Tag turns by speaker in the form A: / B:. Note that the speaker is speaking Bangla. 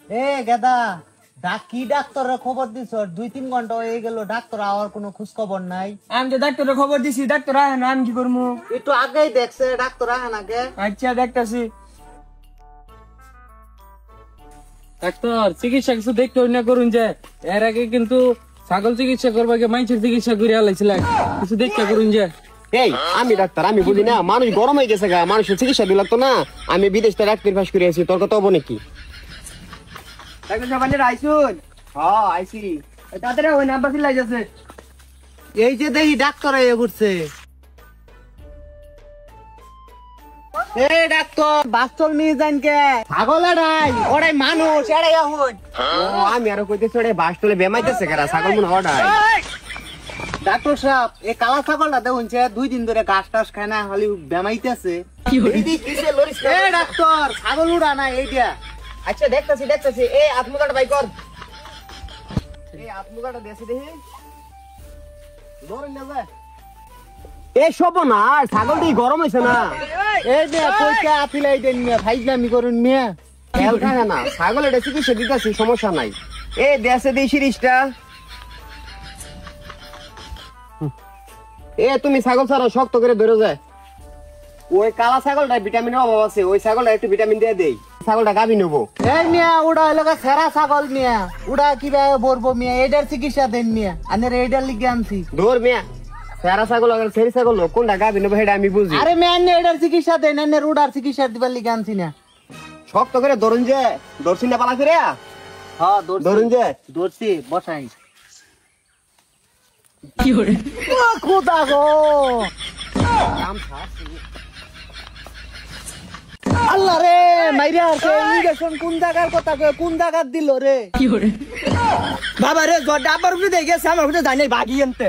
A: এ গেদা কি ডাক্তারের খবর দিছ? 2-3 ঘন্টা হয়ে গেল, ডাক্তার আওয়ার কোনো খোঁজ খবর নাই।
B: আমি তো ডাক্তারের খবর দিছি, ডাক্তার আহে না, আমি কি করবো?
A: একটু আগেই দেখছে ডাক্তার আহে না কে?
B: আচ্ছা দেখতাছি। ডাক্তার চিকিৎসা কিছু দেখতে না করুন যে, এর আগে কিন্তু ছাগল চিকিৎসা করবাকে মানুষের চিকিৎসা করে আলাইছিলেন, কিছু দেখতে করুন যে।
C: এই আমি ডাক্তার, আমি বুঝি না, মানুষ গরম হয়ে গেছে গা, মানুষের চিকিৎসা দিল তো না। আমি বিদেশ থেকে ডাক্তার পাস করে আছি, তোর কথা হবো নাকি?
B: ডাক্তার সাহেব আপনি আইসুন?
C: হ্যাঁ আইসি।
B: তাড়াতাড়ি ওই নাম্বার সিলাই যাচ্ছে।
A: এই যে দেখি ডাক্তার এসে ঘুরছে। এ ডাক্তার বাস্তল নিয়ে যান কে? ছাগল এড়াই ওরাই মানুষ এড়াই এখন।
C: ও আমি আরো কইতেছি ওরে বাসতলে বেমাইতেছে কেরা, ছাগল মনে হঠাৎ।
A: ডাক্তার সাহেব এই কালা ছাগলটা দেখুন 2 দিন ধরে ঘাস টাস খায় না, খালি বেমাইতেছে। এ ডাক্তার ছাগল উড়া না এইটা।
C: আচ্ছা দেখতেছি দেখতেছি। এই আত্মকাটা বাই কর, এই আত্মকাটা দেশে দেখি ধরে না যায়। এই সব না ছাগলটি গরম হয়েছে না।
A: এই মিয়া কইটা আপিলাই দেন মিয়া, ফাইজলামি করুন মিয়া।
C: খেয়াল থাকে না, ছাগল এটা চিকিৎসা দিতেছি, সমস্যা নাই। এই দেশে দিই সিরিজটা। এ তুমি ছাগল ছাড়া শক্ত করে ধরে যায়। ওই কালা ছাগলটা ভিটামিনের অভাব আছে, ওই ছাগলটা একটু ভিটামিন দিয়ে দেই। ছাগলটা গাভী নেবো।
A: এই মিয়া উড়া এলাকা সেরা ছাগল মিয়া, উড়া কিভাবে বলবো মিয়া? এটার চিকিৎসা দেন মিয়া, আনের এটার লিগে আনছি।
C: ধর মিয়া, সেরা ছাগল আর সেরি ছাগল কোনটা গাভী নেবো সেটা আমি বুঝি।
A: আরে মিয়া আনে এটার চিকিৎসা দেন, আনের উড়ার চিকিৎসা দিবার লিগে আনছি না।
C: শক্ত করে ধরুন যে, ধরছি না পালা করে।
A: হ্যাঁ
C: ধরুন যে
A: ধরছি, বসাই। খোদা গো, আল্লাহ রে মাইরা আছে। ইনজেকশন কোন জায়গার কথা কয়, কোন জায়গার দিল রে?
B: বাবা রে জ্বর ডাবার উপরে দেখে গেছে, আমার উপরে জানি ভাগি আনতে।